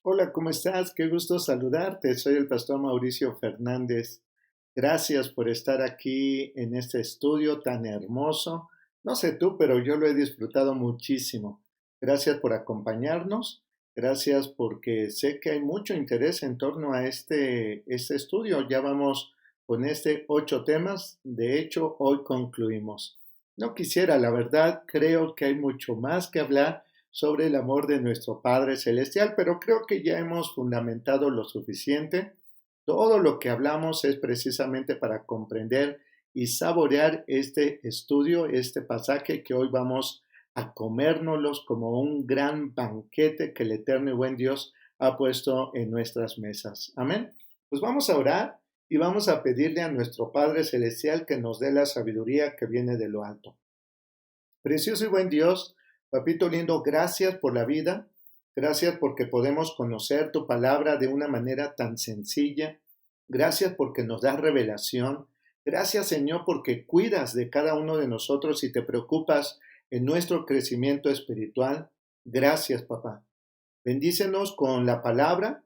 Hola, ¿cómo estás? Qué gusto saludarte. Soy el pastor Mauricio Fernández. Gracias por estar aquí en este estudio tan hermoso. No sé tú, pero yo lo he disfrutado muchísimo. Gracias por acompañarnos. Gracias porque sé que hay mucho interés en torno a este estudio. Ya vamos con 8 temas. De hecho, hoy concluimos. No quisiera, la verdad, creo que hay mucho más que hablar sobre el amor de nuestro Padre Celestial, pero creo que ya hemos fundamentado lo suficiente. Todo lo que hablamos es precisamente para comprender y saborear este estudio, este pasaje que hoy vamos a comérnoslos como un gran banquete que el eterno y buen Dios ha puesto en nuestras mesas. Amén. Pues vamos a orar y vamos a pedirle a nuestro Padre Celestial que nos dé la sabiduría que viene de lo alto. Precioso y buen Dios, papito lindo, gracias por la vida, gracias porque podemos conocer tu palabra de una manera tan sencilla, gracias porque nos das revelación, gracias Señor porque cuidas de cada uno de nosotros y te preocupas en nuestro crecimiento espiritual. Gracias, papá. Bendícenos con la palabra,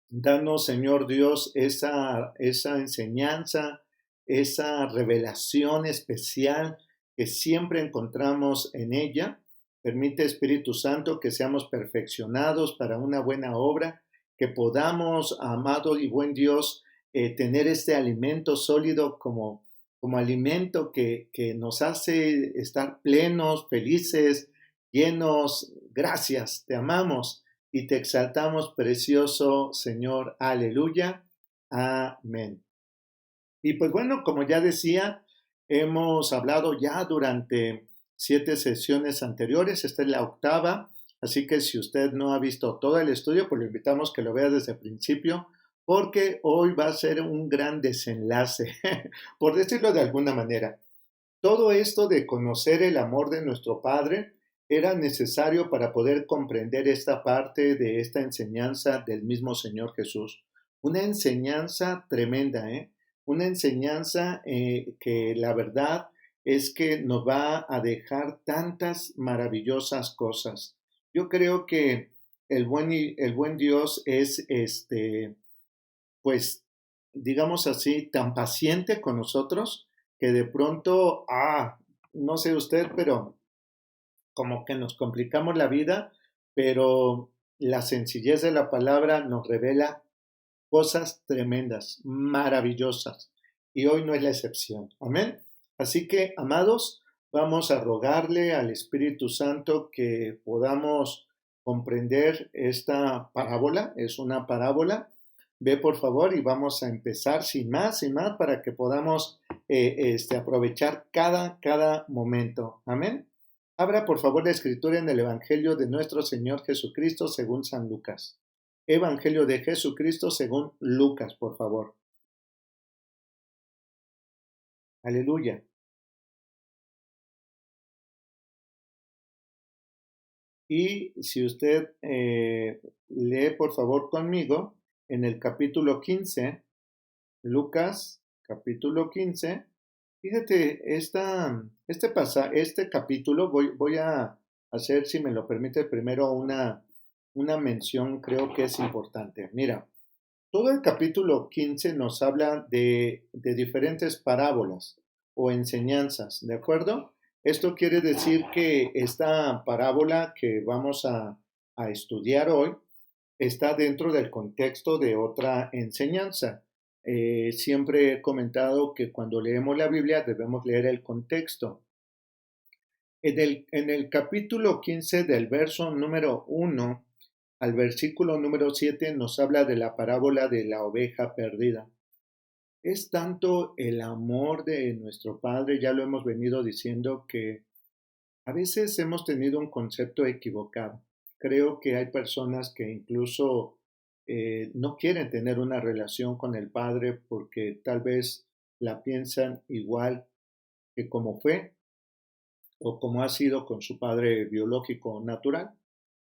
danos, Señor Dios, esa enseñanza, esa revelación especial que siempre encontramos en ella. Permite, Espíritu Santo, que seamos perfeccionados para una buena obra, que podamos, amado y buen Dios, tener este alimento sólido como alimento que nos hace estar plenos, felices, llenos. Gracias, te amamos y te exaltamos, precioso Señor. Aleluya. Amén. Y pues bueno, como ya decía, hemos hablado ya durante 7 sesiones anteriores. Esta es la octava. Así que si usted no ha visto todo el estudio, pues lo invitamos que lo vea desde el principio, porque hoy va a ser un gran desenlace, por decirlo de alguna manera. Todo esto de conocer el amor de nuestro Padre era necesario para poder comprender esta parte de esta enseñanza del mismo Señor Jesús. Una enseñanza tremenda, ¿eh? Una enseñanza que la verdad es que nos va a dejar tantas maravillosas cosas. Yo creo que el buen Dios es, pues, digamos así, tan paciente con nosotros que de pronto, no sé usted, pero como que nos complicamos la vida, pero la sencillez de la palabra nos revela cosas tremendas, maravillosas, y hoy no es la excepción. Amén. Así que, amados, vamos a rogarle al Espíritu Santo que podamos comprender esta parábola. Es una parábola. Ve por favor y vamos a empezar sin más, para que podamos aprovechar cada momento. Amén. Abra por favor la escritura en el Evangelio de nuestro Señor Jesucristo según San Lucas. Evangelio de Jesucristo según Lucas, por favor. Aleluya. Y si usted lee, por favor, conmigo, en el capítulo 15, Lucas, capítulo 15, fíjate, este capítulo, voy a hacer, si me lo permite, primero una mención, creo que es importante. Mira, todo el capítulo 15 nos habla de diferentes parábolas o enseñanzas, ¿de acuerdo? Esto quiere decir que esta parábola que vamos a estudiar hoy está dentro del contexto de otra enseñanza. Siempre he comentado que cuando leemos la Biblia debemos leer el contexto. En el capítulo 15 del verso número 1 al versículo número 7 nos habla de la parábola de la oveja perdida. Es tanto el amor de nuestro Padre, ya lo hemos venido diciendo, que a veces hemos tenido un concepto equivocado. Creo que hay personas que incluso no quieren tener una relación con el Padre porque tal vez la piensan igual que como fue o como ha sido con su padre biológico natural.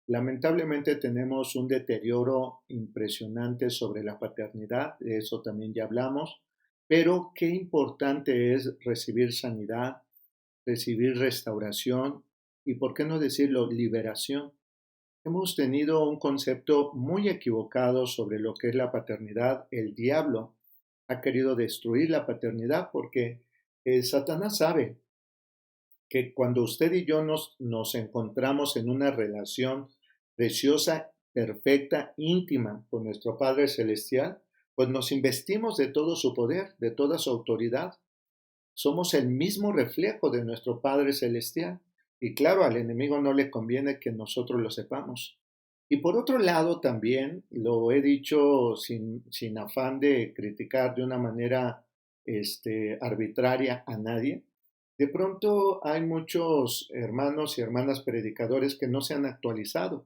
Lamentablemente tenemos un deterioro impresionante sobre la paternidad, de eso también ya hablamos, pero qué importante es recibir sanidad, recibir restauración y, por qué no decirlo, liberación. Hemos tenido un concepto muy equivocado sobre lo que es la paternidad. El diablo ha querido destruir la paternidad porque Satanás sabe que cuando usted y yo nos encontramos en una relación preciosa, perfecta, íntima con nuestro Padre Celestial, pues nos investimos de todo su poder, de toda su autoridad. Somos el mismo reflejo de nuestro Padre Celestial. Y claro, al enemigo no le conviene que nosotros lo sepamos. Y por otro lado, también lo he dicho sin afán de criticar de una manera arbitraria a nadie. De pronto hay muchos hermanos y hermanas predicadores que no se han actualizado.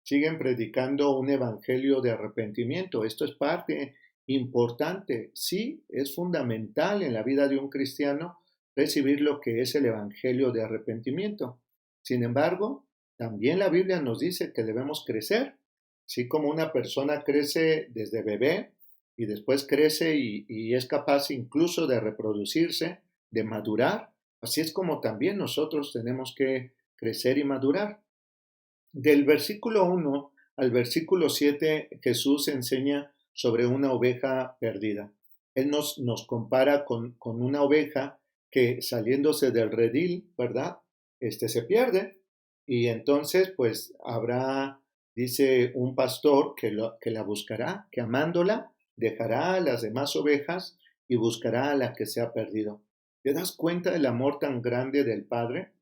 Siguen predicando un evangelio de arrepentimiento. Esto es parte importante. Sí, es fundamental en la vida de un cristiano recibir lo que es el evangelio de arrepentimiento. Sin embargo, también la Biblia nos dice que debemos crecer. Así como una persona crece desde bebé y después crece y es capaz incluso de reproducirse, de madurar, así es como también nosotros tenemos que crecer y madurar. Del versículo 1 al versículo 7, Jesús enseña sobre una oveja perdida. Él nos compara con una oveja que saliéndose del redil, ¿verdad? Se pierde y entonces pues habrá, dice, un pastor que la buscará, que amándola dejará a las demás ovejas y buscará a la que se ha perdido. ¿Te das cuenta del amor tan grande del Padre?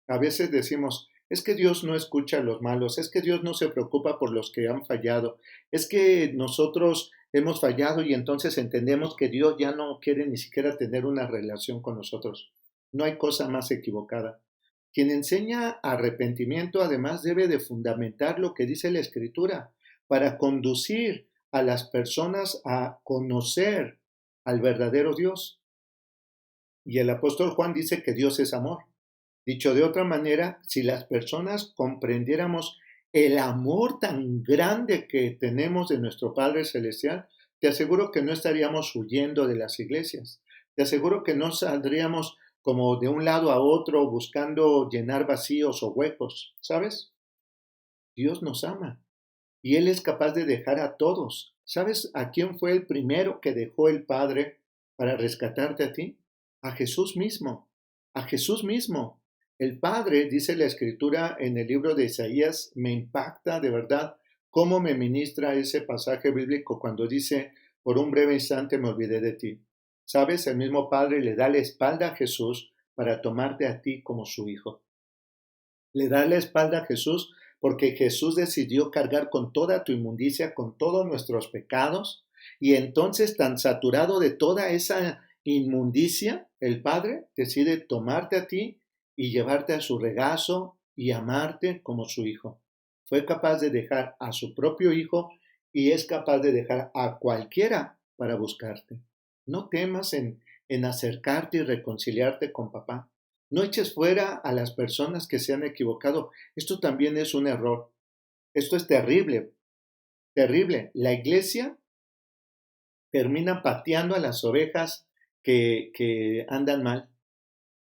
A veces decimos, es que Dios no escucha a los malos, es que Dios no se preocupa por los que han fallado, es que nosotros hemos fallado y entonces entendemos que Dios ya no quiere ni siquiera tener una relación con nosotros. No hay cosa más equivocada. Quien enseña arrepentimiento además debe de fundamentar lo que dice la Escritura para conducir a las personas a conocer al verdadero Dios. Y el apóstol Juan dice que Dios es amor. Dicho de otra manera, si las personas comprendiéramos el amor tan grande que tenemos de nuestro Padre Celestial, te aseguro que no estaríamos huyendo de las iglesias. Te aseguro que no saldríamos como de un lado a otro buscando llenar vacíos o huecos, ¿sabes? Dios nos ama y Él es capaz de dejar a todos. ¿Sabes a quién fue el primero que dejó el Padre para rescatarte a ti? A Jesús mismo, a Jesús mismo. El Padre, dice la Escritura en el libro de Isaías, me impacta de verdad cómo me ministra ese pasaje bíblico cuando dice, por un breve instante me olvidé de ti. ¿Sabes? El mismo Padre le da la espalda a Jesús para tomarte a ti como su hijo. Le da la espalda a Jesús porque Jesús decidió cargar con toda tu inmundicia, con todos nuestros pecados, y entonces tan saturado de toda esa inmundicia, el Padre decide tomarte a ti y llevarte a su regazo y amarte como su hijo. Fue capaz de dejar a su propio hijo y es capaz de dejar a cualquiera para buscarte. No temas en acercarte y reconciliarte con papá. No eches fuera a las personas que se han equivocado. Esto también es un error. Esto es terrible, terrible. La iglesia termina pateando a las ovejas que andan mal,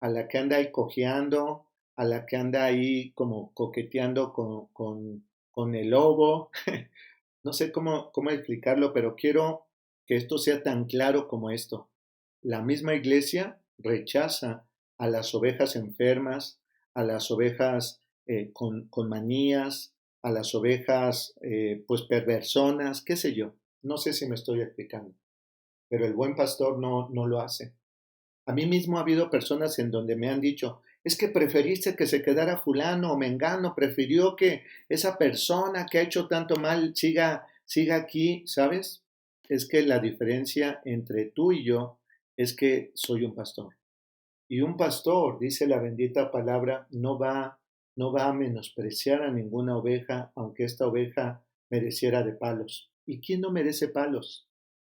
a la que anda ahí cojeando, a la que anda ahí como coqueteando con el lobo. No sé cómo explicarlo, pero quiero que esto sea tan claro como esto. La misma iglesia rechaza a las ovejas enfermas, a las ovejas con manías, a las ovejas pues perversonas, qué sé yo. No sé si me estoy explicando, pero el buen pastor no lo hace. A mí mismo ha habido personas en donde me han dicho, es que preferiste que se quedara fulano o mengano, prefirió que esa persona que ha hecho tanto mal siga aquí, ¿sabes? Es que la diferencia entre tú y yo es que soy un pastor. Y un pastor, dice la bendita palabra, no va a menospreciar a ninguna oveja, aunque esta oveja mereciera de palos. ¿Y quién no merece palos?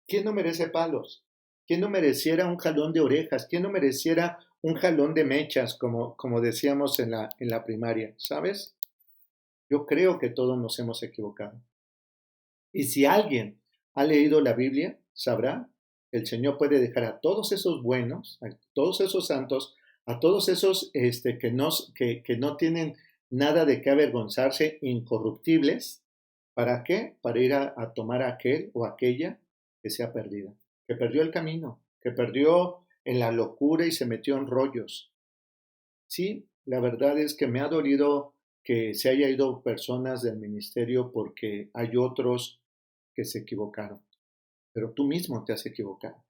¿Quién no merece palos? ¿Quién no mereciera un jalón de orejas? ¿Quién no mereciera un jalón de mechas, como decíamos en la primaria? ¿Sabes? Yo creo que todos nos hemos equivocado. Y si alguien ha leído la Biblia, sabrá, el Señor puede dejar a todos esos buenos, a todos esos santos, a todos esos que no tienen Nada de qué avergonzarse, incorruptibles. ¿Para qué? Para ir a tomar a aquel o aquella que se ha perdido, que perdió el camino, que perdió en la locura y se metió en rollos. Sí, la verdad es que me ha dolido que se haya ido personas del ministerio porque hay otros que se equivocaron, pero tú mismo te has equivocado.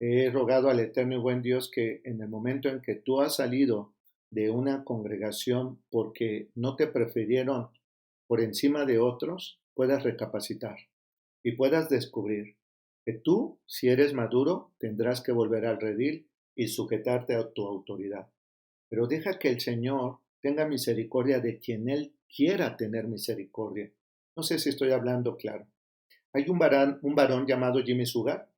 He rogado al eterno y buen Dios que en el momento en que tú has salido de una congregación porque no te prefirieron por encima de otros, puedas recapacitar y puedas descubrir que tú, si eres maduro, tendrás que volver al redil y sujetarte a tu autoridad. Pero deja que el Señor tenga misericordia de quien Él quiera tener misericordia. No sé si estoy hablando claro. Hay un varón llamado Jimmy Sugar.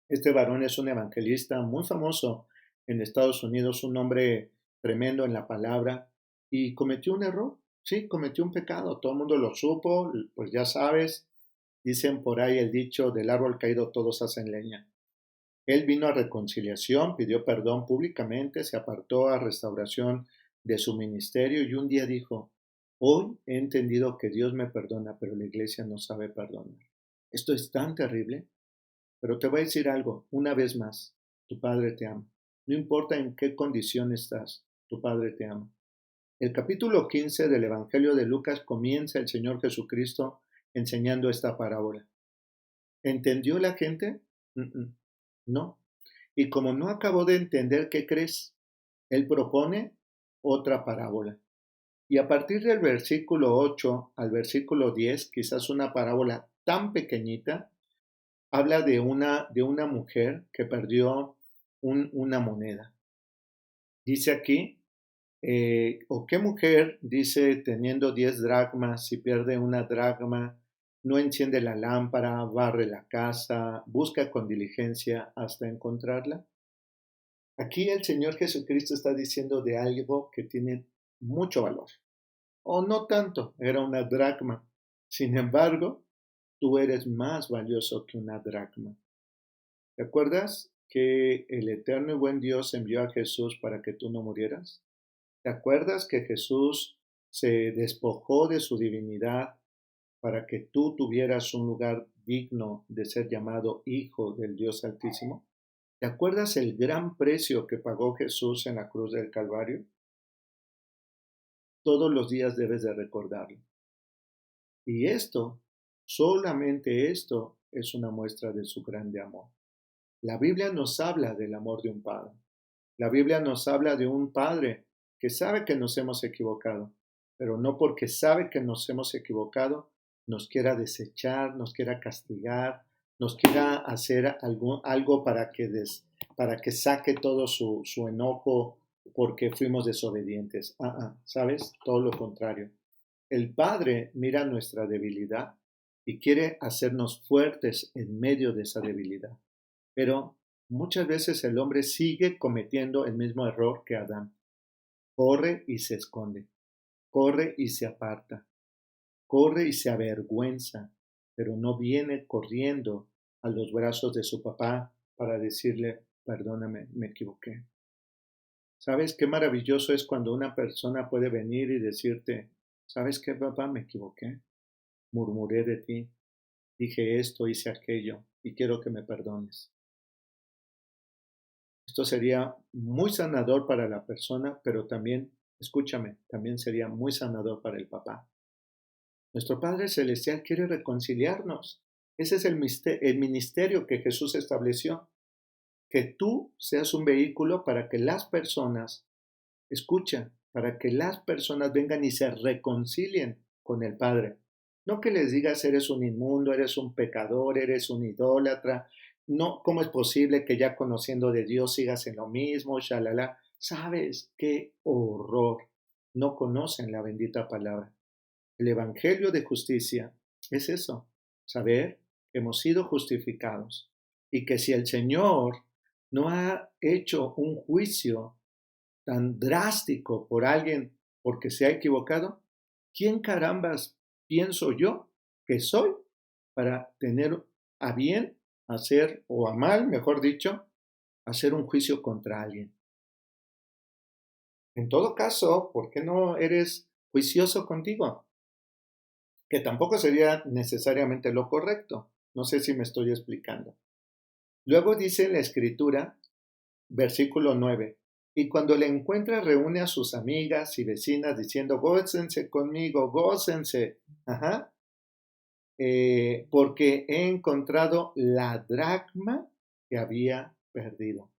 Este varón es un evangelista muy famoso en Estados Unidos, un hombre tremendo en la palabra, y cometió un error, sí, cometió un pecado, todo el mundo lo supo, pues ya sabes, dicen por ahí el dicho, del árbol caído todos hacen leña. Él vino a reconciliación, pidió perdón públicamente, se apartó a restauración de su ministerio y un día dijo, hoy he entendido que Dios me perdona, pero la iglesia no sabe perdonar. Esto es tan terrible. Pero te voy a decir algo, una vez más, tu Padre te ama. No importa en qué condición estás, tu Padre te ama. El capítulo 15 del Evangelio de Lucas comienza el Señor Jesucristo enseñando esta parábola. ¿Entendió la gente? No. Y como no acabó de entender, ¿qué crees? Él propone otra parábola. Y a partir del versículo 8 al versículo 10, quizás una parábola tan pequeñita, habla de una mujer que perdió una moneda. Dice aquí, o qué mujer, dice, teniendo 10 dracmas, si pierde una dracma, no enciende la lámpara, barre la casa, busca con diligencia hasta encontrarla. Aquí el Señor Jesucristo está diciendo de algo que tiene mucho valor. O no tanto, era una dracma. Sin embargo, tú eres más valioso que una dracma. ¿Te acuerdas que el eterno y buen Dios envió a Jesús para que tú no murieras? ¿Te acuerdas que Jesús se despojó de su divinidad para que tú tuvieras un lugar digno de ser llamado Hijo del Dios Altísimo? ¿Te acuerdas el gran precio que pagó Jesús en la cruz del Calvario? Todos los días debes de recordarlo. Y esto, solamente esto, es una muestra de su grande amor. La Biblia nos habla del amor de un padre. La Biblia nos habla de un padre que sabe que nos hemos equivocado, pero no porque sabe que nos hemos equivocado, nos quiera desechar, nos quiera castigar, nos quiera hacer algo para que saque todo su enojo porque fuimos desobedientes. ¿Sabes? Todo lo contrario. El Padre mira nuestra debilidad y quiere hacernos fuertes en medio de esa debilidad. Pero muchas veces el hombre sigue cometiendo el mismo error que Adán. Corre y se esconde, corre y se aparta, corre y se avergüenza, pero no viene corriendo a los brazos de su papá para decirle, perdóname, me equivoqué. ¿Sabes qué maravilloso es cuando una persona puede venir y decirte, ¿sabes qué, papá? Me equivoqué, murmuré de ti, dije esto, hice aquello y quiero que me perdones. Esto sería muy sanador para la persona, pero también, escúchame, también sería muy sanador para el papá. Nuestro Padre Celestial quiere reconciliarnos. Ese es el ministerio que Jesús estableció. Que tú seas un vehículo para que las personas, escucha, para que las personas vengan y se reconcilien con el Padre. No que les digas eres un inmundo, eres un pecador, eres un idólatra. No, ¿cómo es posible que ya conociendo de Dios sigas en lo mismo? Shalala. ¿Sabes qué horror? No conocen la bendita palabra. El Evangelio de justicia es eso, saber que hemos sido justificados y que si el Señor no ha hecho un juicio tan drástico por alguien porque se ha equivocado, ¿quién carambas pienso yo que soy para tener a bien hacer, o a mal, mejor dicho, hacer un juicio contra alguien? En todo caso, ¿por qué no eres juicioso contigo? Que tampoco sería necesariamente lo correcto. No sé si me estoy explicando. Luego dice la escritura, versículo 9, y cuando le encuentra reúne a sus amigas y vecinas diciendo, gócense conmigo, gócense, ajá, porque he encontrado la dracma que había perdido.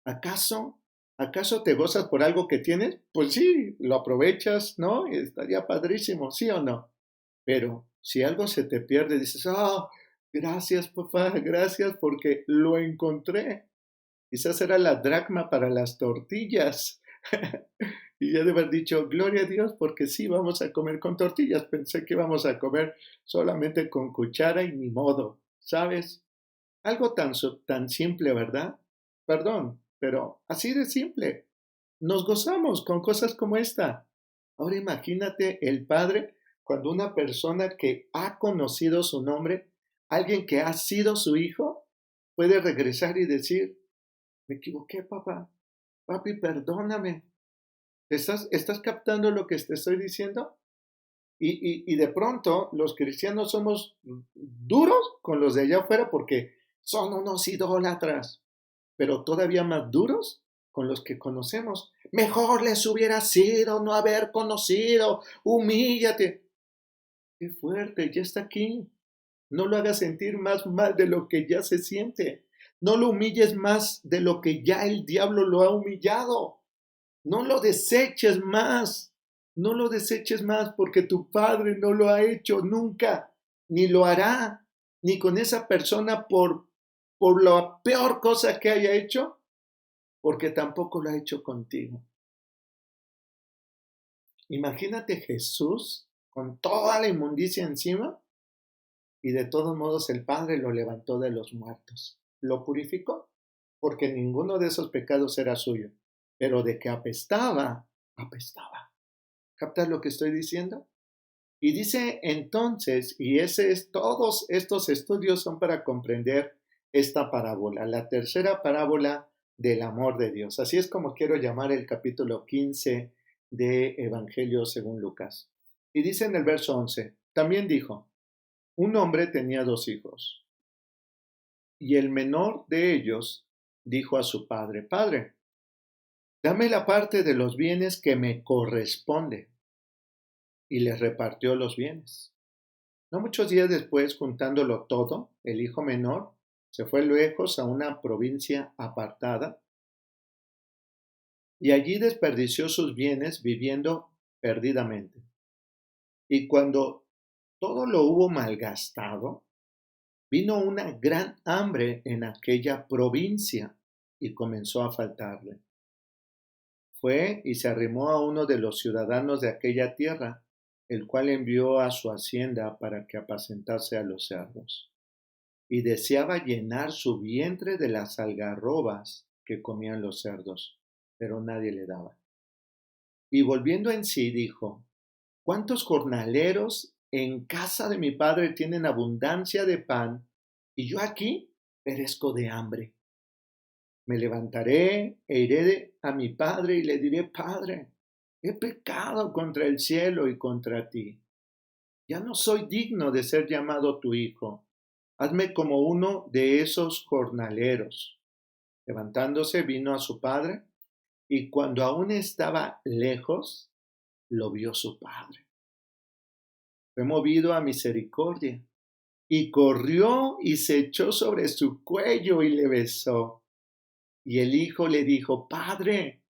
¿Acaso, acaso te gozas por algo que tienes? Pues sí, lo aprovechas, ¿no? Estaría padrísimo, ¿sí o no? Pero si algo se te pierde, dices, oh, gracias papá, gracias porque lo encontré. Quizás era la dracma para las tortillas. Y ya de haber dicho, gloria a Dios, porque sí vamos a comer con tortillas. Pensé que íbamos a comer solamente con cuchara y ni modo, ¿sabes? Algo tan simple, ¿verdad? Perdón, pero así de simple. Nos gozamos con cosas como esta. Ahora imagínate el Padre cuando una persona que ha conocido su nombre, alguien que ha sido su hijo, puede regresar y decir, me equivoqué, papá. Papi, perdóname. ¿Estás captando lo que te estoy diciendo? Y de pronto los cristianos somos duros con los de allá afuera porque son unos idólatras, pero todavía más duros con los que conocemos. Mejor les hubiera sido no haber conocido, humíllate. Qué fuerte, ya está aquí. No lo hagas sentir más mal de lo que ya se siente. No lo humilles más de lo que ya el diablo lo ha humillado. No lo deseches más. No lo deseches más porque tu padre no lo ha hecho nunca, ni lo hará, ni con esa persona por la peor cosa que haya hecho, porque tampoco lo ha hecho contigo. Imagínate Jesús con toda la inmundicia encima y de todos modos el Padre lo levantó de los muertos. Lo purificó porque ninguno de esos pecados era suyo, pero de que apestaba, apestaba. ¿Captas lo que estoy diciendo? Y dice entonces, todos estos estudios son para comprender esta parábola, la tercera parábola del amor de Dios. Así es como quiero llamar el capítulo 15 de Evangelio según Lucas. Y dice en el verso 11, también dijo, un hombre tenía dos hijos, y el menor de ellos dijo a su padre, Padre, dame la parte de los bienes que me corresponde, y les repartió los bienes. No muchos días después, juntándolo todo, el hijo menor se fue lejos a una provincia apartada y allí desperdició sus bienes viviendo perdidamente. Y cuando todo lo hubo malgastado, vino una gran hambre en aquella provincia y comenzó a faltarle. Fue y se arrimó a uno de los ciudadanos de aquella tierra, el cual envió a su hacienda para que apacentase a los cerdos. Y deseaba llenar su vientre de las algarrobas que comían los cerdos, pero nadie le daba. Y volviendo en sí dijo, ¿cuántos jornaleros en casa de mi padre tienen abundancia de pan y yo aquí perezco de hambre? Me levantaré e iré a mi padre y le diré, Padre, he pecado contra el cielo y contra ti. Ya no soy digno de ser llamado tu hijo. Hazme como uno de esos jornaleros. Levantándose vino a su padre, y cuando aún estaba lejos, lo vio su padre. Fue movido a misericordia, y corrió y se echó sobre su cuello y le besó. Y el hijo le dijo, Padre,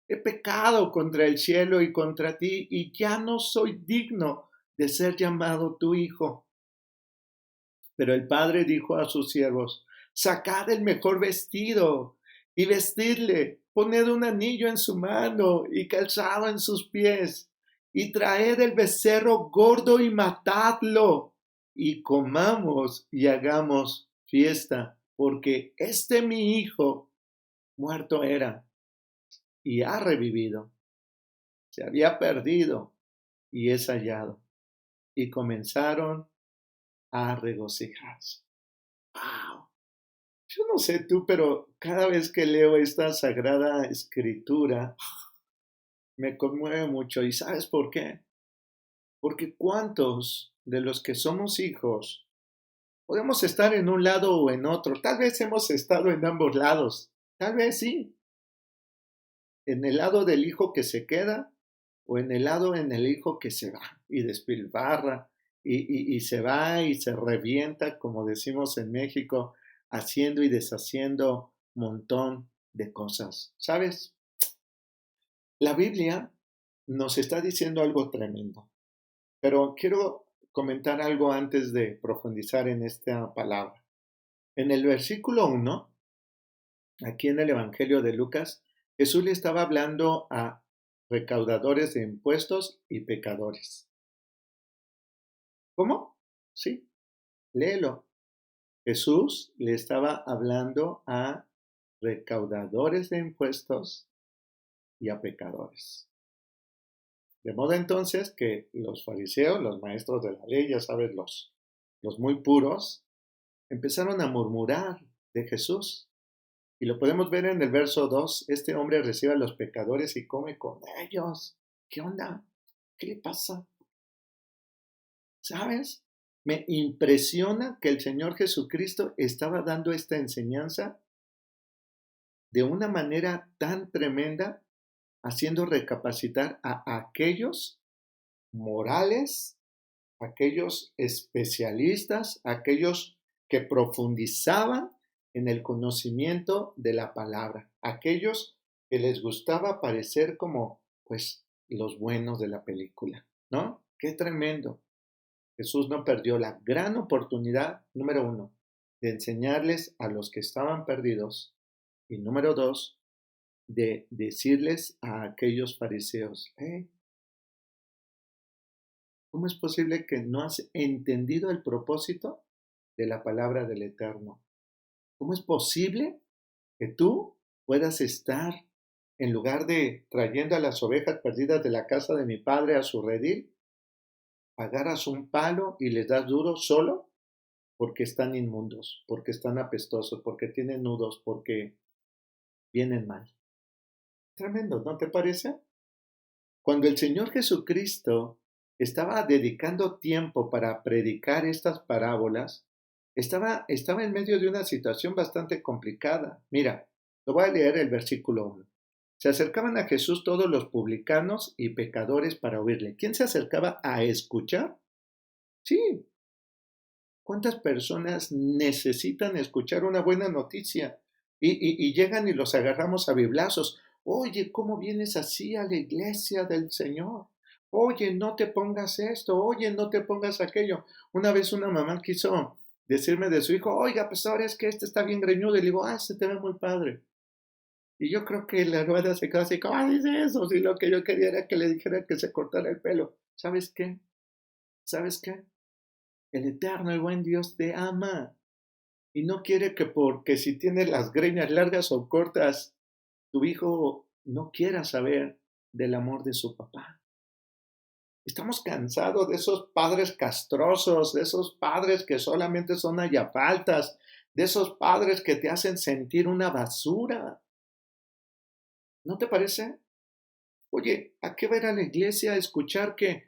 he pecado contra el cielo y contra ti, y ya no soy digno de ser llamado tu hijo. Pero el padre dijo a sus siervos, sacad el mejor vestido y vestidle, poned un anillo en su mano y calzado en sus pies, y traed el becerro gordo y matadlo, y comamos y hagamos fiesta, porque este mi hijo muerto era y ha revivido, se había perdido y es hallado. Y comenzaron a regocijarse. ¡Wow! Yo no sé tú, pero cada vez que leo esta sagrada escritura, me conmueve mucho. ¿Y sabes por qué? Porque ¿cuántos de los que somos hijos podemos estar en un lado o en otro? Tal vez hemos estado en ambos lados. Tal vez sí. En el lado del hijo que se queda o en el lado en el hijo que se va y despilfarra y se va y se revienta, como decimos en México, haciendo y deshaciendo un montón de cosas. ¿Sabes? La Biblia nos está diciendo algo tremendo, pero quiero comentar algo antes de profundizar en esta palabra. En el versículo 1, aquí en el Evangelio de Lucas, Jesús le estaba hablando a recaudadores de impuestos y pecadores. ¿Cómo? Sí, léelo. Jesús le estaba hablando a recaudadores de impuestos y a pecadores. De modo entonces que los fariseos, los maestros de la ley, ya sabes, los muy puros, empezaron a murmurar de Jesús. Y lo podemos ver en el verso 2, este hombre recibe a los pecadores y come con ellos. ¿Qué onda? ¿Qué le pasa? ¿Sabes? Me impresiona que el Señor Jesucristo estaba dando esta enseñanza de una manera tan tremenda, haciendo recapacitar a aquellos morales, aquellos especialistas, aquellos que profundizaban en el conocimiento de la palabra, aquellos que les gustaba parecer como, pues, los buenos de la película, ¿no? Qué tremendo. Jesús no perdió la gran oportunidad, número uno, de enseñarles a los que estaban perdidos y número dos, de decirles a aquellos fariseos, ¿cómo es posible que no has entendido el propósito de la palabra del Eterno? ¿Cómo es posible que tú puedas estar, en lugar de trayendo a las ovejas perdidas de la casa de mi padre a su redil, agarras un palo y les das duro solo porque están inmundos, porque están apestosos, porque tienen nudos, porque vienen mal? Tremendo, ¿no te parece? Cuando el Señor Jesucristo estaba dedicando tiempo para predicar estas parábolas, estaba en medio de una situación bastante complicada. Mira, lo voy a leer el versículo 1. Se acercaban a Jesús todos los publicanos y pecadores para oírle. ¿Quién se acercaba a escuchar? Sí. ¿Cuántas personas necesitan escuchar una buena noticia? Y llegan y los agarramos a biblazos. Oye, ¿cómo vienes así a la iglesia del Señor? Oye, no te pongas esto, oye, no te pongas aquello. Una vez una mamá quiso decirme de su hijo, oiga, pastor, es que este está bien greñudo. Y le digo, se te ve muy padre. Y yo creo que la rueda se quedó así, ¿cómo dice eso? Si lo que yo quería era que le dijera que se cortara el pelo. ¿Sabes qué? ¿Sabes qué? El eterno, el buen Dios te ama y no quiere que porque si tienes las greñas largas o cortas, tu hijo no quiera saber del amor de su papá. Estamos cansados de esos padres castrosos, de esos padres que solamente son ayapaltas, de esos padres que te hacen sentir una basura. ¿No te parece? Oye, ¿a qué va a ir a la iglesia a escuchar que,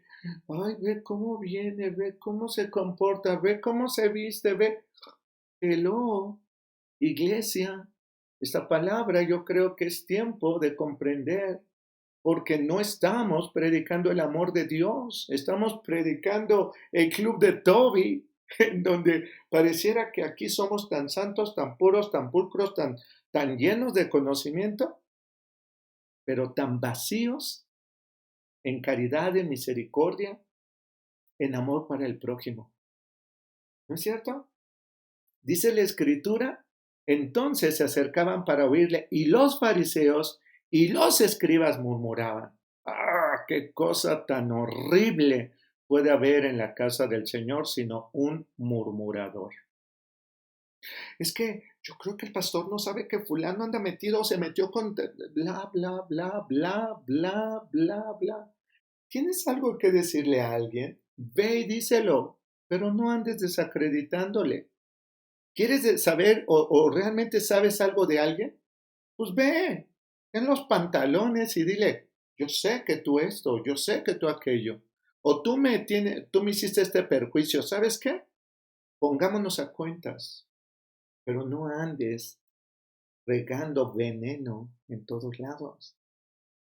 ay, ve cómo viene, ve cómo se comporta, ve cómo se viste, ve? Hello, iglesia, esta palabra yo creo que es tiempo de comprender, porque no estamos predicando el amor de Dios, estamos predicando el club de Toby, en donde pareciera que aquí somos tan santos, tan puros, tan pulcros, tan llenos de conocimiento, pero tan vacíos en caridad, en misericordia, en amor para el prójimo. ¿No es cierto? Dice la escritura, entonces se acercaban para oírle y los fariseos y los escribas murmuraban. ¡Ah, qué cosa tan horrible puede haber en la casa del Señor sino un murmurador! Es que yo creo que el pastor no sabe que fulano anda metido, se metió con bla, bla, bla, bla, bla, bla, bla. ¿Tienes algo que decirle a alguien? Ve y díselo, pero no andes desacreditándole. ¿Quieres saber o realmente sabes algo de alguien? Pues ve en los pantalones y dile, yo sé que tú esto, yo sé que tú aquello, o tú me hiciste este perjuicio, ¿sabes qué? Pongámonos a cuentas, pero no andes regando veneno en todos lados.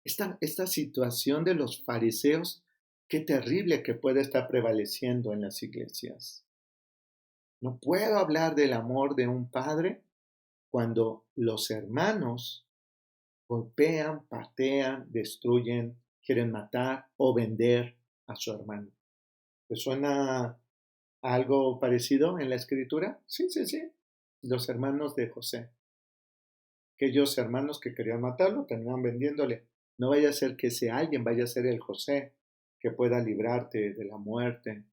Esta situación de los fariseos, qué terrible que puede estar prevaleciendo en las iglesias. No puedo hablar del amor de un padre cuando los hermanos golpean, patean, destruyen, quieren matar o vender a su hermano. ¿Te suena algo parecido en la escritura? Sí, sí, sí. Los hermanos de José. Aquellos hermanos que querían matarlo terminaron vendiéndole. No vaya a ser que ese alguien vaya a ser el José que pueda librarte de la muerte,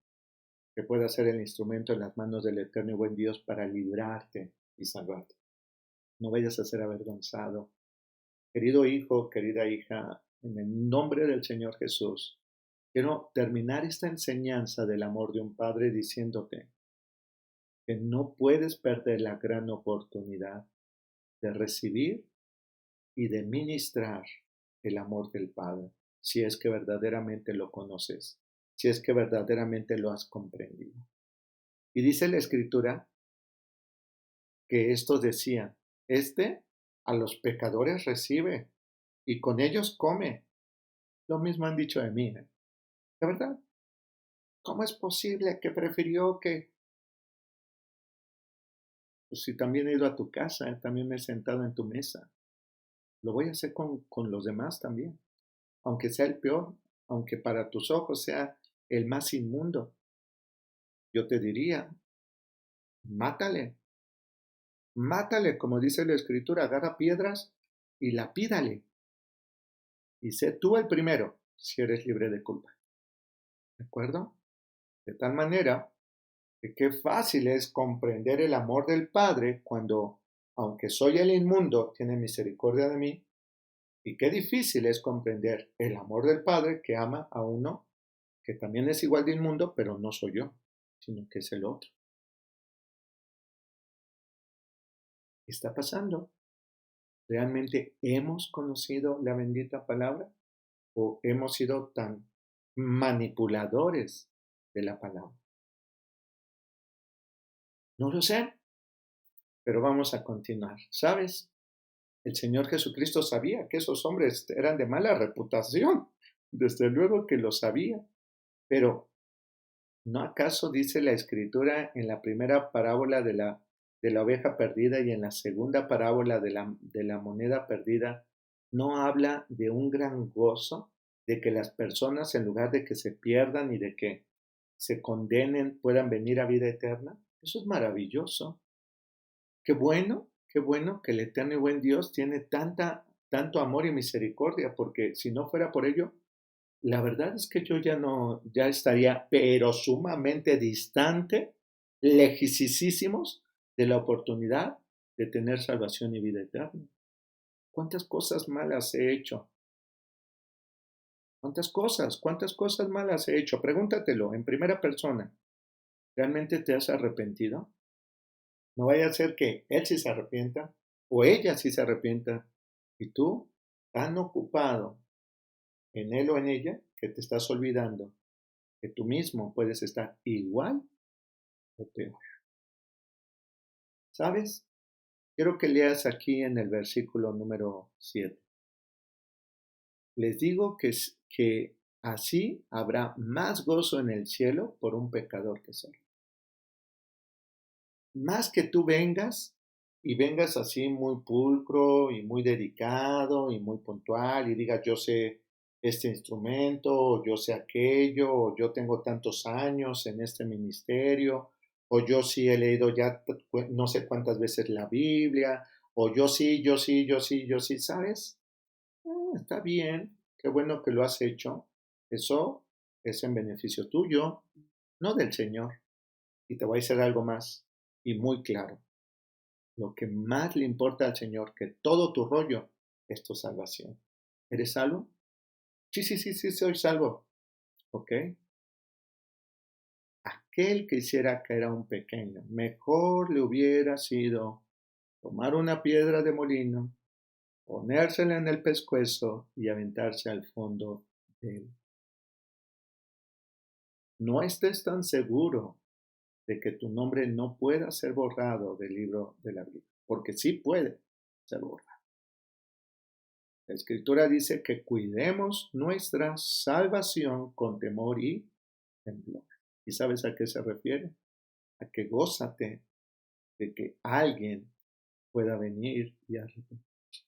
que pueda ser el instrumento en las manos del eterno y buen Dios para librarte y salvarte. No vayas a ser avergonzado. Querido hijo, querida hija, en el nombre del Señor Jesús, quiero terminar esta enseñanza del amor de un padre diciéndote que no puedes perder la gran oportunidad de recibir y de ministrar el amor del Padre, si es que verdaderamente lo conoces, si es que verdaderamente lo has comprendido. Y dice la Escritura que estos decían, a los pecadores recibe y con ellos come. Lo mismo han dicho de mí. ¿De verdad? ¿Cómo es posible que prefirió que, pues si también he ido a tu casa, también me he sentado en tu mesa, lo voy a hacer con los demás también, aunque sea el peor, aunque para tus ojos sea el más inmundo? Yo te diría, mátale, mátale, como dice la Escritura, agarra piedras y lapídale. Y sé tú el primero, si eres libre de culpa. ¿De acuerdo? De tal manera que qué fácil es comprender el amor del Padre cuando, aunque soy el inmundo, tiene misericordia de mí. Y qué difícil es comprender el amor del Padre que ama a uno que también es igual de inmundo, pero no soy yo, sino que es el otro. ¿Qué está pasando? ¿Realmente hemos conocido la bendita palabra o hemos sido tan manipuladores de la palabra? No lo sé, pero vamos a continuar. ¿Sabes? El Señor Jesucristo sabía que esos hombres eran de mala reputación. Desde luego que lo sabía. Pero, ¿no acaso dice la Escritura en la primera parábola de la oveja perdida y en la segunda parábola de la moneda perdida, no habla de un gran gozo, de que las personas en lugar de que se pierdan y de que se condenen puedan venir a vida eterna? Eso es maravilloso. Qué bueno que el eterno y buen Dios tiene tanto amor y misericordia, porque si no fuera por ello, la verdad es que yo ya estaría, pero sumamente distante, lejísimos de la oportunidad de tener salvación y vida eterna. ¿Cuántas cosas malas he hecho? ¿Cuántas cosas malas he hecho? Pregúntatelo en primera persona. ¿Realmente te has arrepentido? No vaya a ser que él sí se arrepienta o ella sí se arrepienta y tú tan ocupado en él o en ella que te estás olvidando que tú mismo puedes estar igual o peor. ¿Sabes? Quiero que leas aquí en el versículo número 7. Les digo que así habrá más gozo en el cielo por un pecador que ser. Más que tú vengas y vengas así muy pulcro y muy dedicado y muy puntual y digas yo sé este instrumento, o yo sé aquello, o yo tengo tantos años en este ministerio, o yo sí he leído ya no sé cuántas veces la Biblia, o yo sí, ¿sabes? Está bien, qué bueno que lo has hecho. Eso es en beneficio tuyo, no del Señor. Y te voy a decir algo más y muy claro. Lo que más le importa al Señor que todo tu rollo es tu salvación. ¿Eres salvo? Sí, sí, sí, sí, soy salvo. ¿Ok? Aquel que hiciera caer a un pequeño, mejor le hubiera sido tomar una piedra de molino ponérsela en el pescuezo y aventarse al fondo de él. No estés tan seguro de que tu nombre no pueda ser borrado del libro de la Biblia, porque sí puede ser borrado. La Escritura dice que cuidemos nuestra salvación con temor y temblor. ¿Y sabes a qué se refiere? A que gózate de que alguien pueda venir y arrepentirse.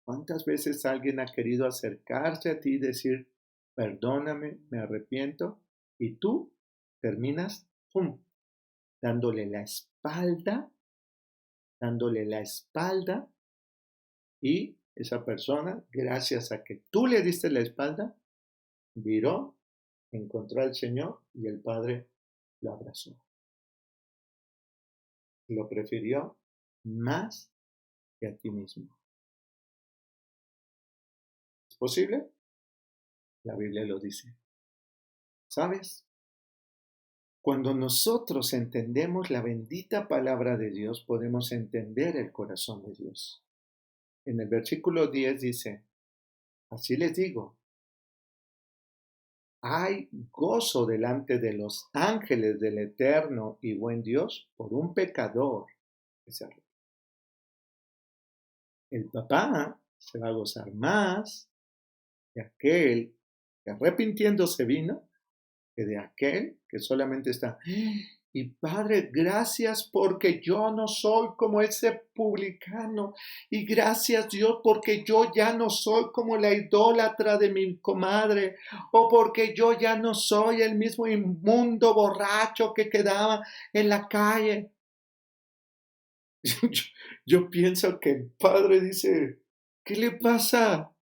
¿Cuántas veces alguien ha querido acercarse a ti y decir, perdóname, me arrepiento? Y tú terminas, ¡pum!, dándole la espalda y esa persona, gracias a que tú le diste la espalda, viró, encontró al Señor y el Padre lo abrazó. Y lo prefirió más que a ti mismo. ¿Es posible? La Biblia lo dice. ¿Sabes? Cuando nosotros entendemos la bendita palabra de Dios, podemos entender el corazón de Dios. En el versículo 10 dice, así les digo, hay gozo delante de los ángeles del eterno y buen Dios por un pecador que se arrepiente. El papá se va a gozar más de aquel que arrepintiéndose vino que de aquel que solamente está, y Padre, gracias porque yo no soy como ese publicano, y gracias Dios porque yo ya no soy como la idólatra de mi comadre, o porque yo ya no soy el mismo inmundo borracho que quedaba en la calle. Yo pienso que el Padre dice, ¿qué le pasa?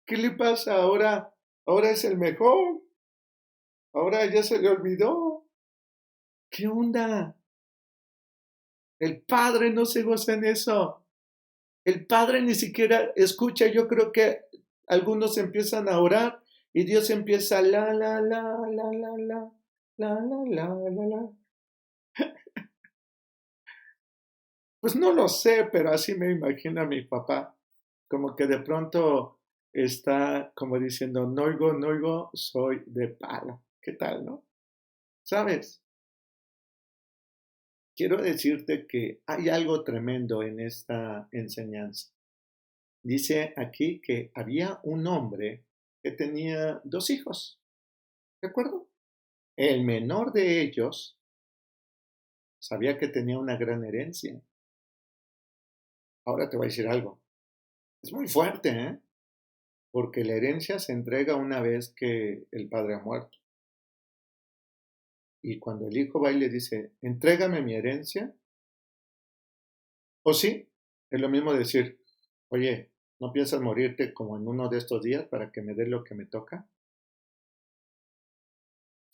¿Qué le pasa ahora? Ahora es el mejor. Ahora ya se le olvidó. ¿Qué onda? El Padre no se goza en eso. El Padre ni siquiera escucha. Yo creo que algunos empiezan a orar y Dios empieza la, la, la, la, la, la, la, la, la, la, la. Pues no lo sé, pero así me imagino a mi papá. Como que de pronto está como diciendo, no oigo, no oigo, soy de palo. ¿Qué tal, no? ¿Sabes? Quiero decirte que hay algo tremendo en esta enseñanza. Dice aquí que había un hombre que tenía 2 hijos, ¿de acuerdo? El menor de ellos sabía que tenía una gran herencia. Ahora te voy a decir algo. Es muy fuerte, ¿eh? Porque la herencia se entrega una vez que el padre ha muerto. Y cuando el hijo va y le dice, entrégame mi herencia, o sí, es lo mismo decir, oye, ¿no piensas morirte como en uno de estos días para que me dé lo que me toca?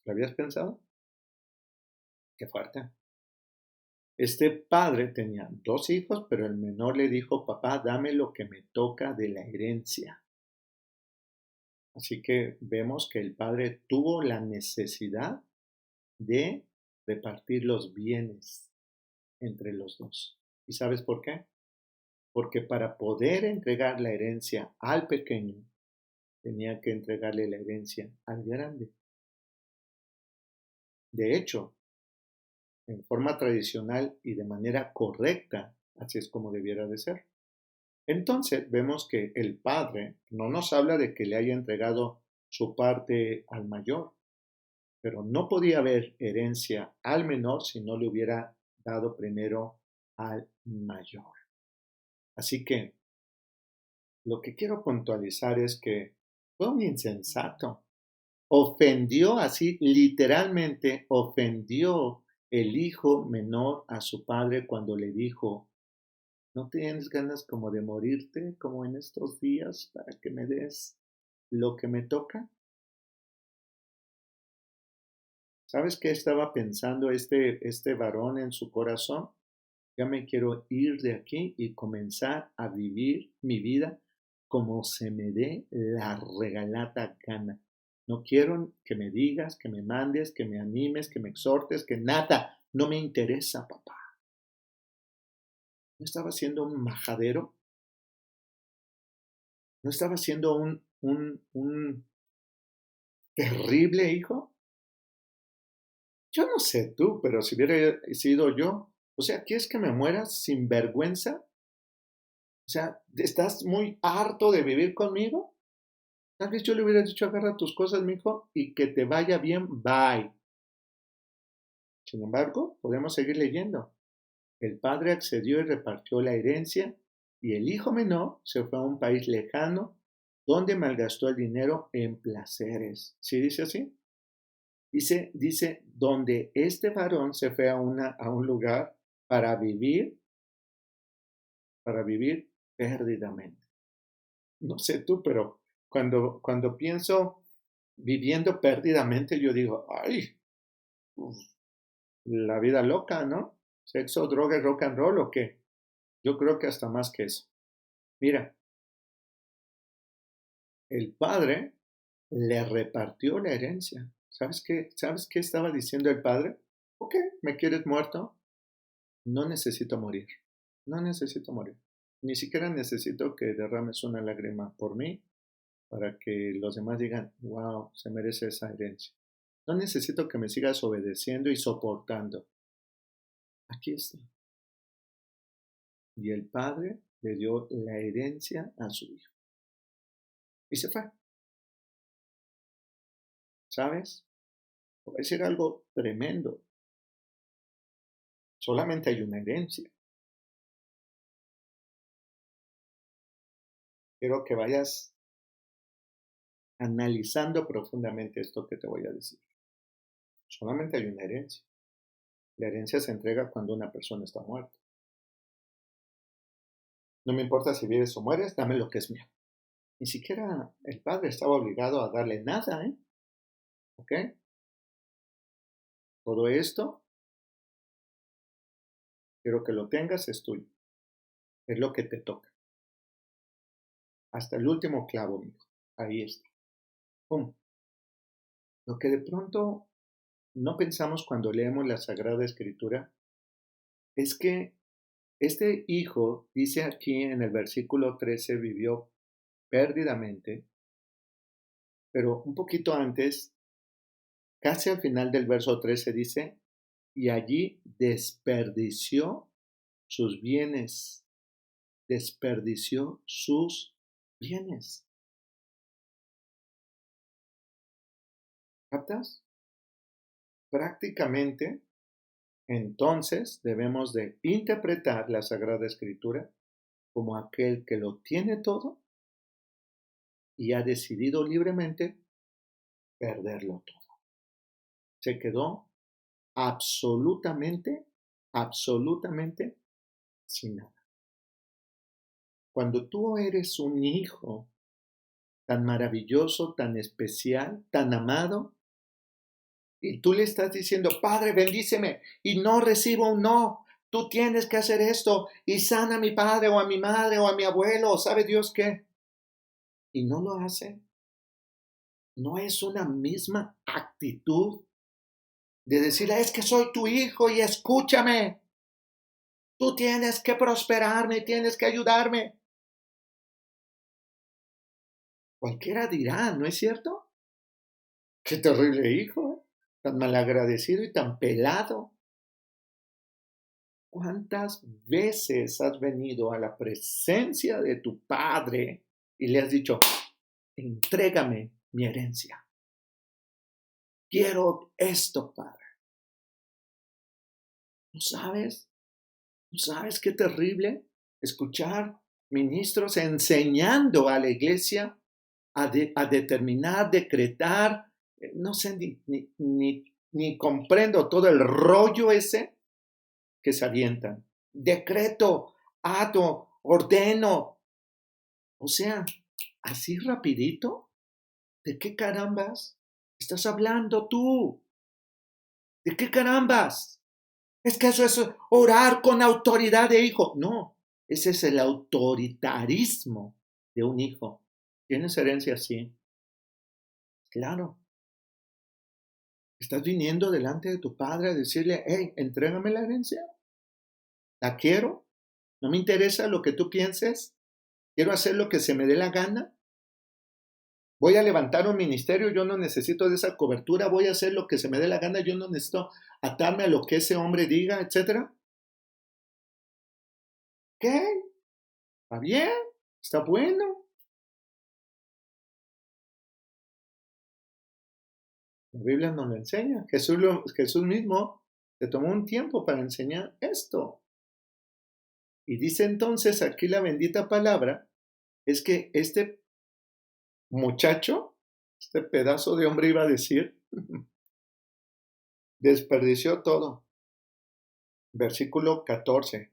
¿Lo habías pensado? Qué fuerte. Este padre tenía 2 hijos, pero el menor le dijo, papá, dame lo que me toca de la herencia. Así que vemos que el padre tuvo la necesidad de repartir los bienes entre los dos. ¿Y sabes por qué? Porque para poder entregar la herencia al pequeño, tenía que entregarle la herencia al grande. De hecho, en forma tradicional y de manera correcta, así es como debiera de ser. Entonces vemos que el padre no nos habla de que le haya entregado su parte al mayor, pero no podía haber herencia al menor si no le hubiera dado primero al mayor. Así que lo que quiero puntualizar es que fue un insensato. Ofendió así, literalmente ofendió el hijo menor a su padre cuando le dijo, ¿no tienes ganas como de morirte como en estos días para que me des lo que me toca? ¿Sabes qué estaba pensando este varón en su corazón? Ya me quiero ir de aquí y comenzar a vivir mi vida como se me dé la regalada gana. No quiero que me digas, que me mandes, que me animes, que me exhortes, que nada. No me interesa, papá. ¿No estaba siendo un majadero? ¿No estaba siendo un terrible hijo? Yo no sé tú, pero si hubiera sido yo, o sea, ¿quieres que me muera sin vergüenza? O sea, ¿estás muy harto de vivir conmigo? Tal vez yo le hubiera dicho, agarra tus cosas, mijo, y que te vaya bien, bye. Sin embargo, podemos seguir leyendo. El padre accedió y repartió la herencia, y el hijo menor se fue a un país lejano, donde malgastó el dinero en placeres. ¿Sí dice así? Dice, donde este varón se fue a un lugar para vivir perdidamente. No sé tú, pero cuando pienso viviendo perdidamente, yo digo, ay, uf, la vida loca, ¿no? Sexo, droga y rock and roll, ¿o qué? Yo creo que hasta más que eso. Mira, el padre le repartió la herencia. ¿Sabes qué? ¿Sabes qué estaba diciendo el padre? Ok, ¿me quieres muerto? No necesito morir. No necesito morir. Ni siquiera necesito que derrames una lágrima por mí para que los demás digan, wow, se merece esa herencia. No necesito que me sigas obedeciendo y soportando. Aquí está. Y el padre le dio la herencia a su hijo. Y se fue. ¿Sabes? Voy a decir algo tremendo. Solamente hay una herencia. Quiero que vayas analizando profundamente esto que te voy a decir. Solamente hay una herencia. La herencia se entrega cuando una persona está muerta. No me importa si vives o mueres, dame lo que es mío. Ni siquiera el padre estaba obligado a darle nada, ¿eh? ¿Ok? Todo esto, quiero que lo tengas, es tuyo. Es lo que te toca. Hasta el último clavo, mijo. Ahí está. ¡Pum! Lo que de pronto no pensamos cuando leemos la Sagrada Escritura es que este hijo, dice aquí en el versículo 13, vivió perdidamente, pero un poquito antes, casi al final del verso 13 dice, y allí desperdició sus bienes, desperdició sus bienes. ¿Captas? Prácticamente, entonces debemos de interpretar la Sagrada Escritura como aquel que lo tiene todo y ha decidido libremente perderlo todo. Se quedó absolutamente, absolutamente sin nada. Cuando tú eres un hijo tan maravilloso, tan especial, tan amado, y tú le estás diciendo, Padre, bendíceme, y no recibo un no, tú tienes que hacer esto, y sana a mi padre, o a mi madre, o a mi abuelo, ¿sabe Dios qué? Y no lo hace. No es una misma actitud de decirle, es que soy tu hijo y escúchame. Tú tienes que prosperarme, tienes que ayudarme. Cualquiera dirá, ¿no es cierto? Qué terrible hijo, ¿eh? Tan malagradecido y tan pelado. ¿Cuántas veces has venido a la presencia de tu padre y le has dicho, entrégame mi herencia? Quiero esto, Padre. ¿No sabes? ¿No sabes qué terrible escuchar ministros enseñando a la iglesia a determinar, decretar? No sé, ni comprendo todo el rollo ese que se avientan. Decreto, ato, ordeno. O sea, así rapidito. ¿De qué carambas estás hablando tú? ¿De qué carambas? Es que eso es orar con autoridad de hijo. No, ese es el autoritarismo de un hijo. ¿Tienes herencia? Sí. Claro. Estás viniendo delante de tu padre a decirle, hey, entrégame la herencia. La quiero. No me interesa lo que tú pienses. Quiero hacer lo que se me dé la gana. Voy a levantar un ministerio, yo no necesito de esa cobertura, voy a hacer lo que se me dé la gana, yo no necesito atarme a lo que ese hombre diga, etcétera. ¿Qué? ¿Está bien? ¿Está bueno? La Biblia nos lo enseña. Jesús mismo se tomó un tiempo para enseñar esto. Y dice entonces aquí la bendita palabra, es que este muchacho, este pedazo de hombre iba a decir, desperdició todo. Versículo 14.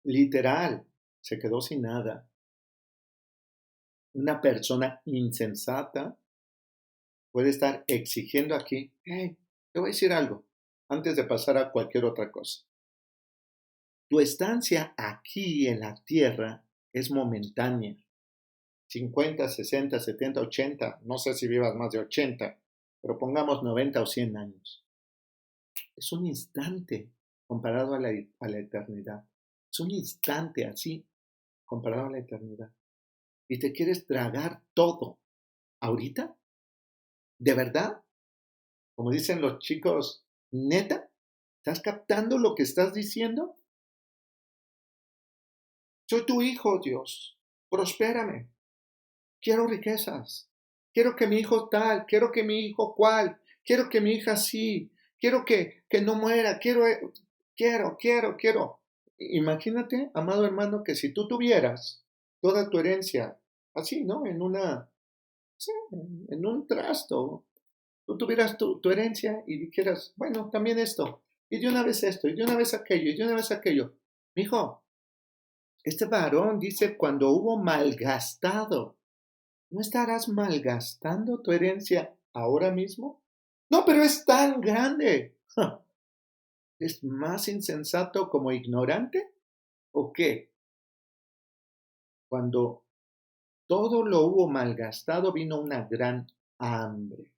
Literal, se quedó sin nada. Una persona insensata puede estar exigiendo aquí, hey, te voy a decir algo, antes de pasar a cualquier otra cosa. Tu estancia aquí en la tierra es momentánea. 50, 60, 70, 80, no sé si vivas más de 80, pero pongamos 90 o 100 años. Es un instante comparado a la eternidad. Es un instante así comparado a la eternidad. Y te quieres tragar todo. ¿Ahorita? ¿De verdad? Como dicen los chicos, ¿neta? ¿Estás captando lo que estás diciendo? Soy tu hijo, Dios. Prospérame. Quiero riquezas. Quiero que mi hijo tal. Quiero que mi hijo cual. Quiero que mi hija sí. Quiero que no muera. Quiero. Imagínate, amado hermano, que si tú tuvieras toda tu herencia así, ¿no? Sí, en un trasto, tú tuvieras tu herencia y dijeras, bueno, también esto, y de una vez esto, y de una vez aquello, y de una vez aquello. Mijo, este varón dice cuando hubo malgastado, ¿no estarás malgastando tu herencia ahora mismo? No, pero es tan grande. ¿Es más insensato como ignorante? ¿O qué? Cuando todo lo hubo malgastado, vino una gran hambre.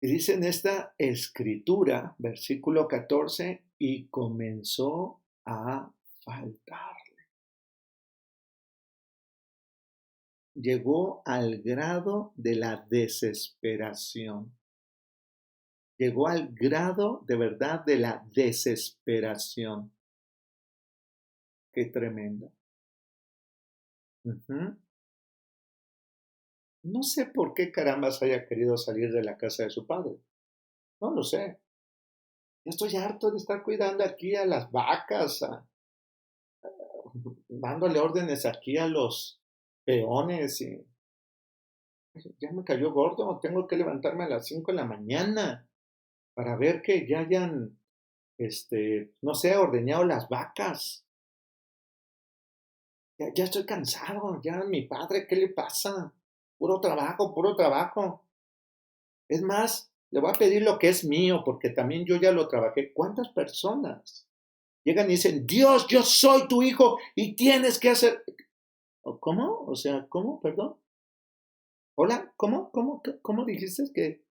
Y dice en esta escritura, versículo 14, y comenzó a faltarle. Llegó al grado de la desesperación. Llegó al grado de verdad de la desesperación. Qué tremendo. No sé por qué carambas haya querido salir de la casa de su padre. No lo sé. Ya estoy harto de estar cuidando aquí a las vacas, dándole órdenes aquí a los peones y ya me cayó gordo, tengo que levantarme a las 5 de la mañana para ver que ya hayan, no sé, ordeñado las vacas. Ya estoy cansado, ya mi padre, ¿qué le pasa? Puro trabajo, puro trabajo. Es más, le voy a pedir lo que es mío, porque también yo ya lo trabajé. ¿Cuántas personas llegan y dicen, Dios, yo soy tu hijo y tienes que hacer... ¿Cómo? O sea, ¿cómo? Perdón. Hola, ¿cómo dijiste que...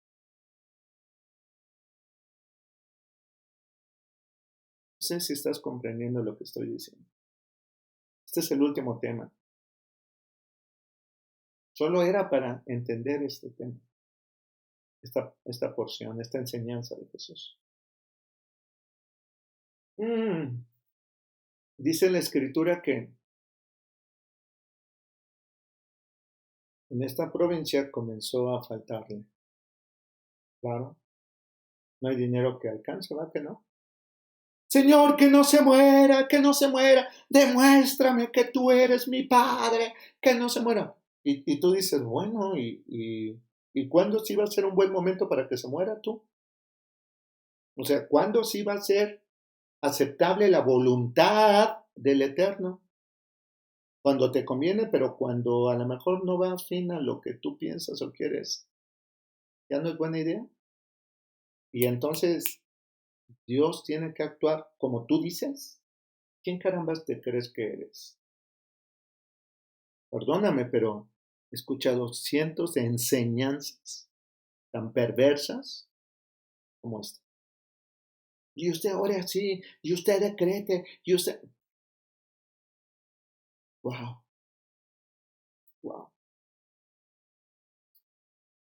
No sé si estás comprendiendo lo que estoy diciendo. Este es el último tema. Solo era para entender este tema, esta porción, esta enseñanza de Jesús. Dice la escritura que en esta provincia comenzó a faltarle. Claro, no hay dinero que alcance, ¿va que no? Señor, que no se muera, que no se muera. Demuéstrame que tú eres mi padre, que no se muera. Y tú dices, bueno, ¿y cuándo sí va a ser un buen momento para que se muera tú? O sea, ¿cuándo sí va a ser aceptable la voluntad del Eterno? Cuando te conviene, pero cuando a lo mejor no va afín a lo que tú piensas o quieres, ya no es buena idea. Y entonces Dios tiene que actuar como tú dices. ¿Quién carambas te crees que eres? Perdóname, pero he escuchado cientos de enseñanzas tan perversas como esta. Y usted ore así, y usted decrete, y usted... ¡Wow! Wow.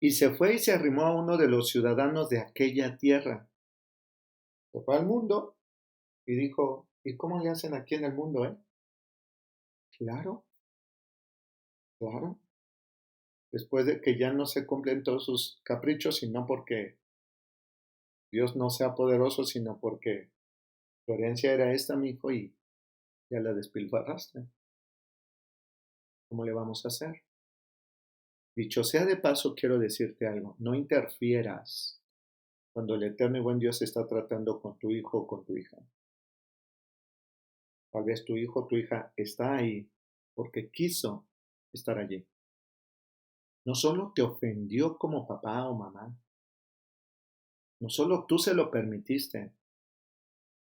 Y se fue y se arrimó a uno de los ciudadanos de aquella tierra. Se fue al mundo y dijo, ¿y cómo le hacen aquí en el mundo, eh? Claro, claro. Después de que ya no se cumplen todos sus caprichos, sino porque Dios no sea poderoso, sino porque tu herencia era esta, mi hijo, y ya la despilfarraste. ¿Cómo le vamos a hacer? Dicho sea de paso, quiero decirte algo. No interfieras cuando el eterno y buen Dios está tratando con tu hijo o con tu hija. Tal vez tu hijo o tu hija está ahí porque quiso estar allí. No solo te ofendió como papá o mamá, no solo tú se lo permitiste,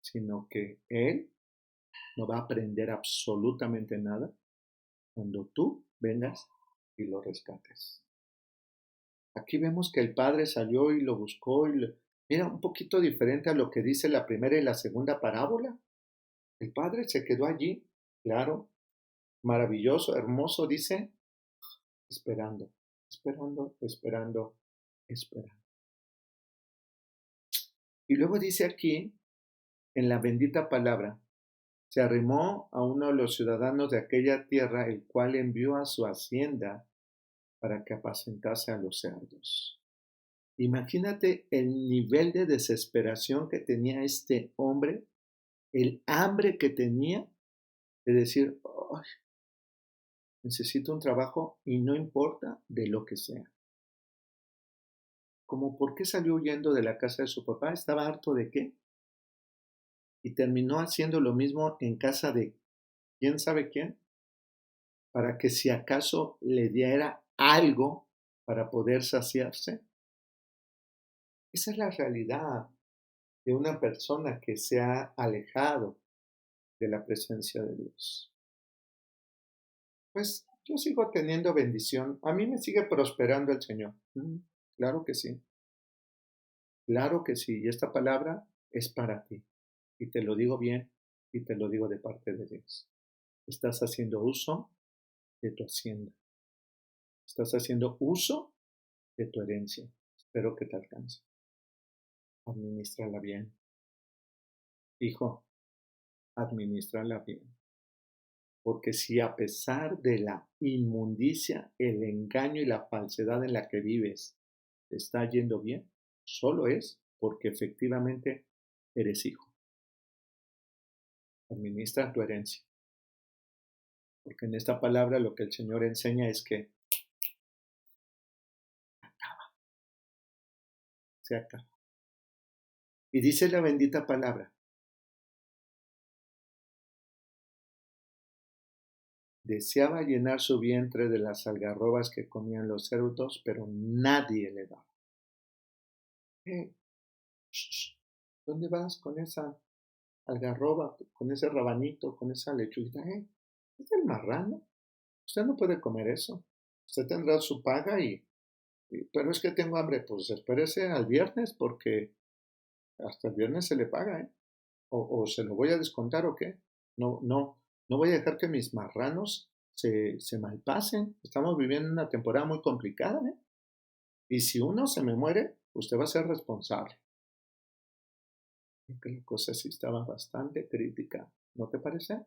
sino que él no va a aprender absolutamente nada cuando tú vengas y lo rescates. Aquí vemos que el padre salió y lo buscó era un poquito diferente a lo que dice la primera y la segunda parábola. El padre se quedó allí, claro, maravilloso, hermoso, dice, esperando, esperando, esperando, esperando. Y luego dice aquí, en la bendita palabra, se arrimó a uno de los ciudadanos de aquella tierra, el cual envió a su hacienda para que apacentase a los cerdos. Imagínate el nivel de desesperación que tenía este hombre, el hambre que tenía de decir, oh, necesito un trabajo y no importa de lo que sea. Como por qué salió huyendo de la casa de su papá, estaba harto de qué, y terminó haciendo lo mismo en casa de quién sabe quién, para que si acaso le diera algo para poder saciarse. Esa es la realidad de una persona que se ha alejado de la presencia de Dios. Pues yo sigo teniendo bendición. A mí me sigue prosperando el Señor. Claro que sí. Claro que sí. Y esta palabra es para ti. Y te lo digo bien y te lo digo de parte de Dios. Estás haciendo uso de tu hacienda. Estás haciendo uso de tu herencia. Espero que te alcance. Administrala bien. Hijo, administrala bien. Porque si a pesar de la inmundicia, el engaño y la falsedad en la que vives te está yendo bien, solo es porque efectivamente eres hijo. Administra tu herencia. Porque en esta palabra lo que el Señor enseña es que se acaba. Y dice la bendita palabra. Deseaba llenar su vientre de las algarrobas que comían los cerdos, pero nadie le daba. ¿Dónde vas con esa algarroba, con ese rabanito, con esa lechuguita? ¿Es el marrano? Usted no puede comer eso. Usted tendrá su paga pero es que tengo hambre. Pues espérese al viernes porque hasta el viernes se le paga, ¿eh? O se lo voy a descontar o qué. No, no, no voy a dejar que mis marranos se malpasen. Estamos viviendo una temporada muy complicada, ¿eh? Y si uno se me muere, usted va a ser responsable. Creo que la cosa sí estaba bastante crítica, ¿no te parece?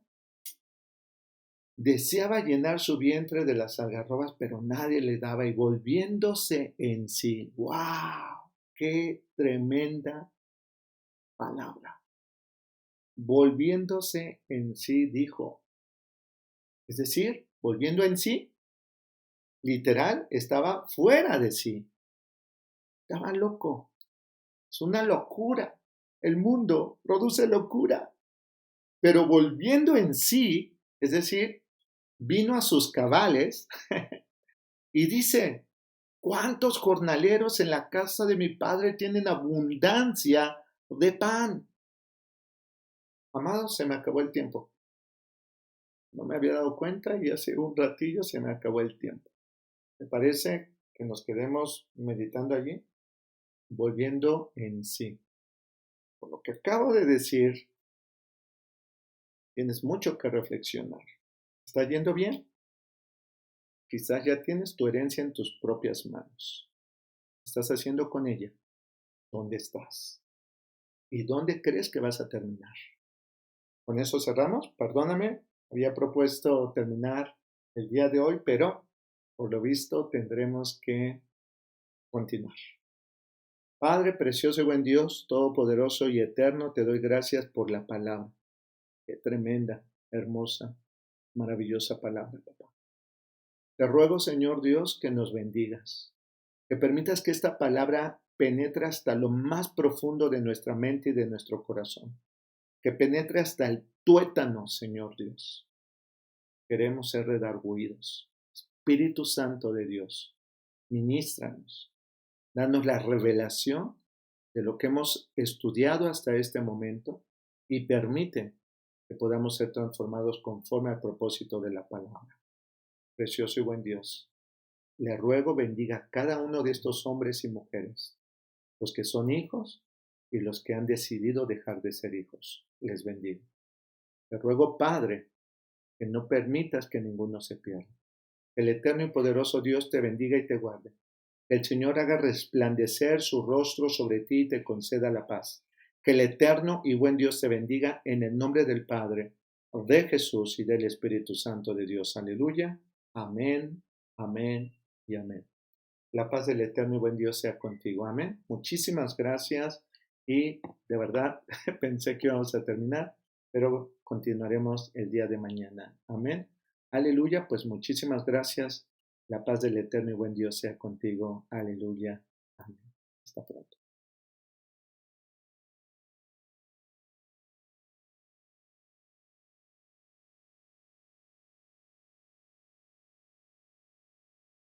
Deseaba llenar su vientre de las algarrobas, pero nadie le daba y volviéndose en sí. ¡Wow! ¡Qué tremenda palabra! Volviéndose en sí, dijo. Es decir, volviendo en sí, literal, estaba fuera de sí. Estaba loco. Es una locura. El mundo produce locura. Pero volviendo en sí, es decir, vino a sus cabales y dice, ¿cuántos jornaleros en la casa de mi padre tienen abundancia de pan? Amado, se me acabó el tiempo. No me había dado cuenta y hace un ratillo se me acabó el tiempo. ¿Me parece que nos quedemos meditando allí? Volviendo en sí. Por lo que acabo de decir, tienes mucho que reflexionar. ¿Está yendo bien? Quizás ya tienes tu herencia en tus propias manos. ¿Qué estás haciendo con ella? ¿Dónde estás? ¿Y dónde crees que vas a terminar? Con eso cerramos. Perdóname, había propuesto terminar el día de hoy, pero por lo visto tendremos que continuar. Padre precioso y buen Dios, todopoderoso y eterno, te doy gracias por la palabra. Qué tremenda, hermosa, maravillosa palabra, papá. Te ruego, Señor Dios, que nos bendigas, que permitas que esta palabra penetre hasta lo más profundo de nuestra mente y de nuestro corazón, que penetre hasta el tuétano, Señor Dios. Queremos ser redargüidos. Espíritu Santo de Dios, ministranos, danos la revelación de lo que hemos estudiado hasta este momento y permite que podamos ser transformados conforme al propósito de la palabra. Precioso y buen Dios, le ruego bendiga a cada uno de estos hombres y mujeres, los que son hijos y los que han decidido dejar de ser hijos. Les bendigo. Le ruego, Padre, que no permitas que ninguno se pierda. El eterno y poderoso Dios te bendiga y te guarde. Que el Señor haga resplandecer su rostro sobre ti y te conceda la paz. Que el eterno y buen Dios te bendiga en el nombre del Padre, de Jesús y del Espíritu Santo de Dios. Aleluya. Amén, amén y amén. La paz del eterno y buen Dios sea contigo. Amén. Muchísimas gracias y de verdad pensé que íbamos a terminar, pero continuaremos el día de mañana. Amén. Aleluya. Pues muchísimas gracias. La paz del eterno y buen Dios sea contigo. Aleluya. Amén. Hasta pronto.